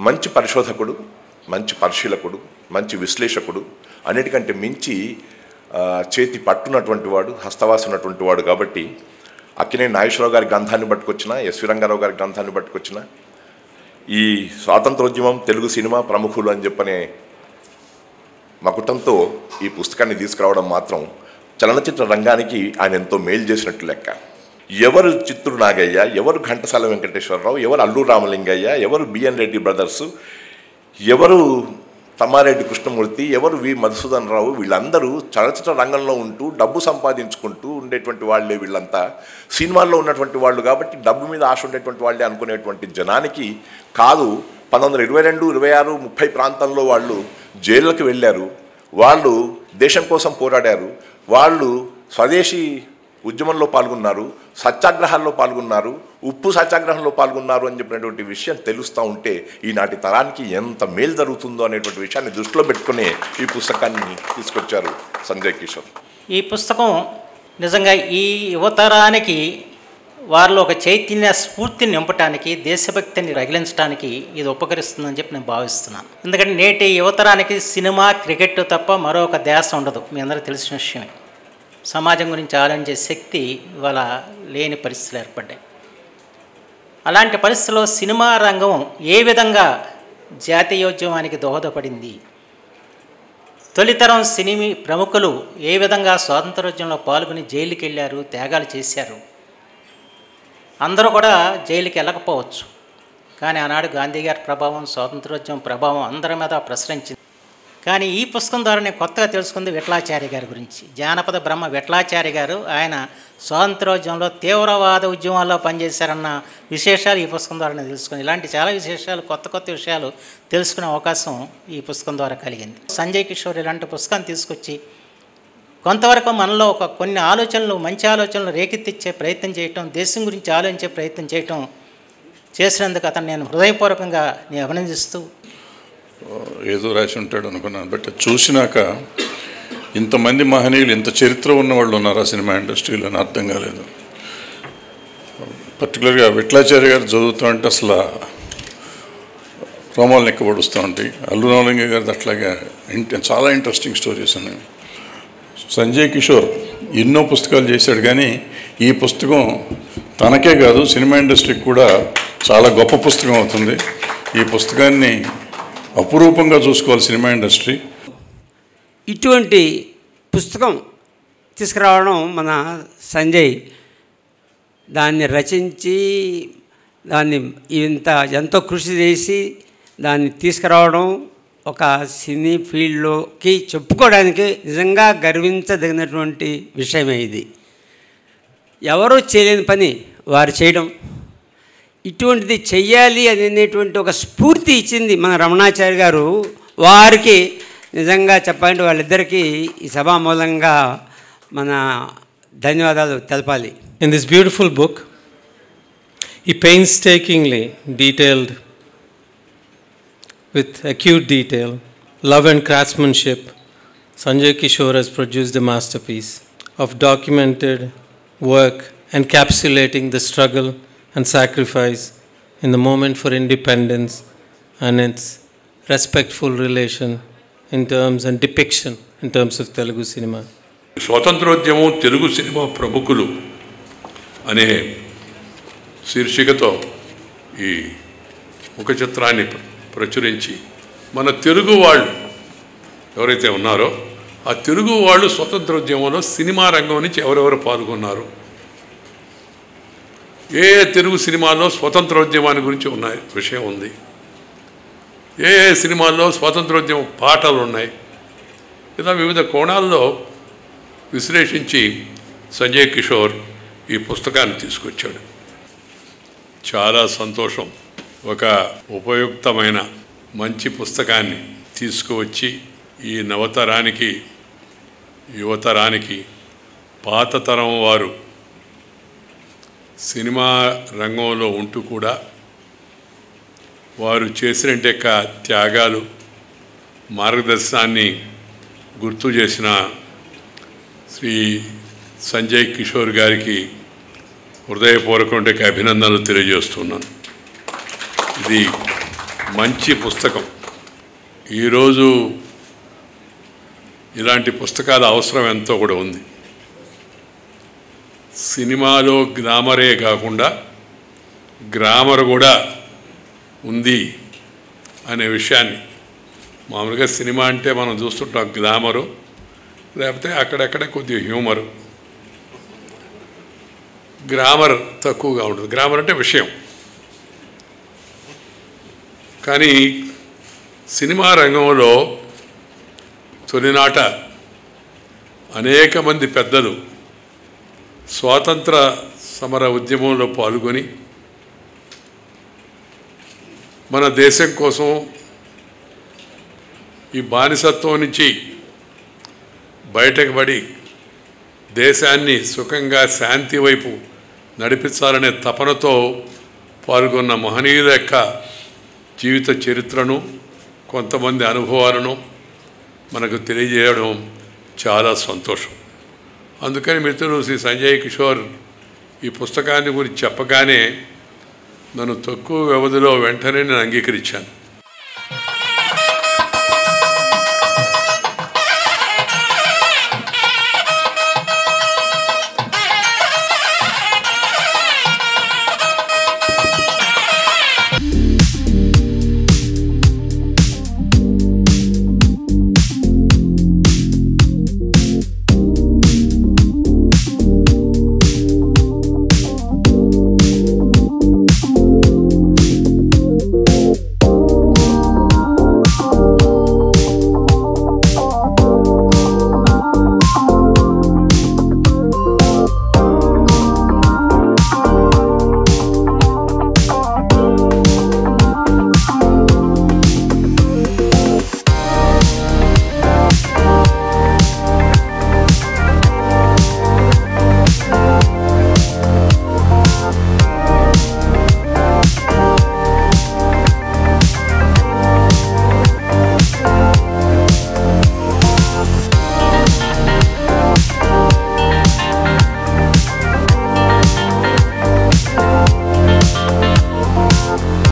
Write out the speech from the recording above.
మంచి పరిశోధకుడు, మంచి పరిశీలకుడు, మంచి విశ్లేషకుడు, అన్నిటికంటే మించి చేతి పట్టున్నటువంటి వాడు, హస్తవాసి ఉన్నటువంటి వాడు. కాబట్టి అక్కినేని నాగేశ్వరరావు గారి గ్రంథాన్ని పట్టుకొచ్చిన, ఎస్వి రంగారావు గారి గ్రంథాన్ని పట్టుకొచ్చిన, ఈ స్వాతంత్రోద్యమం, తెలుగు సినిమా ప్రముఖులు అని చెప్పనే మకుటంతో ఈ పుస్తకాన్ని తీసుకురావడం మాత్రం చలనచిత్ర రంగానికి ఆయన ఎంతో మేలు చేసినట్టు లెక్క. ఎవరు చిత్తూరు నాగయ్య, ఎవరు ఘంటసాల వెంకటేశ్వరరావు, ఎవరు అల్లూరు రామలింగయ్య, ఎవరు బిఎన్ రెడ్డి బ్రదర్సు, ఎవరు తమ్మారెడ్డి కృష్ణమూర్తి, ఎవరు వి మధుసూదన్ రావు, వీళ్ళందరూ చలనచిత్ర రంగంలో ఉంటూ డబ్బు సంపాదించుకుంటూ ఉండేటువంటి వాళ్ళే. వీళ్ళంతా సినిమాల్లో ఉన్నటువంటి వాళ్ళు కాబట్టి డబ్బు మీద ఆశ ఉండేటువంటి వాళ్ళే అనుకునేటువంటి జనానికి కాదు. 1922, 26, 30 ప్రాంతంలో వాళ్ళు జైళ్ళకి వెళ్ళారు, వాళ్ళు దేశం కోసం పోరాడారు, వాళ్ళు స్వదేశీ ఉద్యమంలో పాల్గొన్నారు, సత్యాగ్రహాల్లో పాల్గొన్నారు, ఉప్పు సత్యాగ్రహంలో పాల్గొన్నారు అని చెప్పినటువంటి విషయం తెలుస్తూ ఉంటే ఈనాటి తరానికి ఎంత మేలు జరుగుతుందో అనేటువంటి విషయాన్ని దృష్టిలో పెట్టుకుని ఈ పుస్తకాన్ని తీసుకొచ్చారు సంజయ్ కిషోర్. ఈ పుస్తకం నిజంగా ఈ యువతరానికి వారిలో ఒక చైతన్య స్ఫూర్తిని నింపడానికి, దేశభక్తిని రగిలించడానికి ఇది ఉపకరిస్తుందని చెప్పి నేను భావిస్తున్నాను. ఎందుకంటే నేటి యువతరానికి సినిమా, క్రికెట్ తప్ప మరొక ధ్యాస ఉండదు. మీ అందరికీ తెలిసిన విషయమే. సమాజం గురించి ఆలోచించే శక్తి ఇవాళ లేని పరిస్థితులు ఏర్పడ్డాయి. అలాంటి పరిస్థితుల్లో సినిమా రంగం ఏ విధంగా జాతీయోద్యమానికి దోహదపడింది, తొలితరం సినిమా ప్రముఖులు ఏ విధంగా స్వాతంత్రోద్యమంలో పాల్గొని జైలుకి వెళ్ళారు, త్యాగాలు చేశారు. అందరూ కూడా జైలుకి వెళ్ళకపోవచ్చు, కానీ ఆనాడు గాంధీ గారి ప్రభావం, స్వాతంత్రోద్యమం ప్రభావం అందరి మీద ప్రసరించింది. కానీ ఈ పుస్తకం ద్వారా నేను కొత్తగా తెలుసుకుంది విఠలాచార్య గారి గురించి. జానపద బ్రహ్మ విఠలాచార్య గారు ఆయన స్వాతంత్రోద్యమంలో తీవ్రవాద ఉద్యమాల్లో పనిచేశారన్న విశేషాలు ఈ పుస్తకం ద్వారా నేను తెలుసుకుని, ఇలాంటి చాలా విశేషాలు, కొత్త కొత్త విషయాలు తెలుసుకునే అవకాశం ఈ పుస్తకం ద్వారా కలిగింది. సంజయ్ కిషోర్ ఇలాంటి పుస్తకాన్ని తీసుకొచ్చి కొంతవరకు మనలో కొన్ని ఆలోచనలు, మంచి ఆలోచనలు రేకెత్తిచ్చే ప్రయత్నం చేయటం, దేశం గురించి ఆలోచించే ప్రయత్నం చేయటం చేసినందుకు అతను నేను హృదయపూర్వకంగా నేను అభినందిస్తూ. ఏదో రాసి ఉంటాడు అనుకున్నాను, బట్ చూసినాక ఇంతమంది మహనీయులు, ఇంత చరిత్ర ఉన్నవాళ్ళు ఉన్నారు ఆ సినిమా ఇండస్ట్రీలో అని అర్థం కాలేదు. పర్టికులర్గా విఠలాచార్య గారు చదువుతూ అంటే అసలు రోమాలు నెక్కబడుస్తూ ఉంటాయి. అల్లు రామలింగ గారిది అట్లాగే చాలా ఇంట్రెస్టింగ్ స్టోరీస్ ఉన్నాయి. సంజయ్ కిషోర్ ఎన్నో పుస్తకాలు చేశాడు, కానీ ఈ పుస్తకం తనకే కాదు సినిమా ఇండస్ట్రీకి కూడా చాలా గొప్ప పుస్తకం అవుతుంది. ఈ పుస్తకాన్ని అపురూపంగా చూసుకోవాలి సినిమా ఇండస్ట్రీ. ఇటువంటి పుస్తకం తీసుకురావడం మన సంజయ్ దాన్ని రచించి దాన్ని ఎంతో కృషి చేసి దాన్ని తీసుకురావడం ఒక సినీ ఫీల్డ్లోకి చెప్పుకోవడానికి నిజంగా గర్వించదగినటువంటి విషయమే. ఇది ఎవరూ చేయలేని పని వారు చేయడం, ఇటువంటిది చెయ్యాలి అనేటువంటి ఒక స్ఫూర్తి ఇచ్చింది మన రమణాచార్య గారు. వారికి నిజంగా చెప్పాలంటే వాళ్ళిద్దరికీ ఈ సభా మూలంగా మన ధన్యవాదాలు తెలపాలి. In this beautiful book, he painstakingly detailed, with acute detail, love and craftsmanship, Sanjay Kishore has produced a masterpiece of documented work encapsulating the struggle and sacrifice in the moment for independence and its respectful relation in terms and depiction in terms of Telugu cinema. స్వాతంత్రోద్యమం తెలుగు సినిమా ప్రముఖులు అనే శీర్షికతో ఈ ముఖ చిత్రాన్ని ప్రచురించి మన తెలుగు వాళ్ళు ఎవరైతే ఉన్నారో ఆ తెలుగు వాళ్ళు స్వతంత్రోద్యమంలో సినిమా రంగం నుంచి ఎవరెవరు పాల్గొన్నారు, ఏ తెలుగు సినిమాల్లో స్వతంత్రోద్యమాన్ని గురించి ఉన్నాయి విషయం ఉంది, ఏ సినిమాల్లో స్వాతంత్రోద్యమ పాటలు ఉన్నాయి, ఇలా వివిధ కోణాల్లో విశ్లేషించి సంజయ్ కిషోర్ ఈ పుస్తకాన్ని తీసుకొచ్చాడు. చాలా సంతోషం. ఒక ఉపయుక్తమైన మంచి పుస్తకాన్ని తీసుకువచ్చి ఈ నవతరానికి, యువతరానికి, పాత తరం వారు సినిమా రంగంలో ఉంటూ కూడా వారు చేసినట్టు త్యాగాలు, మార్గదర్శనాన్ని గుర్తు చేసిన శ్రీ సంజయ్ కిషోర్ గారికి హృదయపూర్వక అభినందనలు తెలియజేస్తున్నాను. ఇది మంచి పుస్తకం. ఈరోజు ఇలాంటి పుస్తకాల అవసరం ఎంతో కూడా ఉంది. సినిమాలో గ్లామరే కాకుండా గ్రామర్ కూడా ఉంది అనే విషయాన్ని, మామూలుగా సినిమా అంటే మనం చూస్తుంటాం గ్లామరు, లేకపోతే అక్కడక్కడ కొద్దిగా హ్యూమరు, గ్రామర్ తక్కువగా ఉంటుంది. గ్రామర్ అంటే విషయం. కానీ సినిమా రంగంలో తొలినాట అనేక మంది పెద్దలు స్వాతంత్ర సమర ఉద్యమంలో పాల్గొని మన దేశం కోసం ఈ బానిసత్వం నుంచి బయటకు పడి దేశాన్ని సుఖంగా శాంతి వైపు నడిపించాలనే తపనతో పాల్గొన్న మహనీయుల యొక్క జీవిత చరిత్రను, కొంతమంది అనుభవాలను మనకు తెలియజేయడం చాలా సంతోషం. అందుకని మిత్రులు శ్రీ సంజయ్ కిషోర్ ఈ పుస్తకాన్ని గురించి చెప్పగానే నన్ను తక్కువ వ్యవధిలో వెంటనే నేను అంగీకరించాను.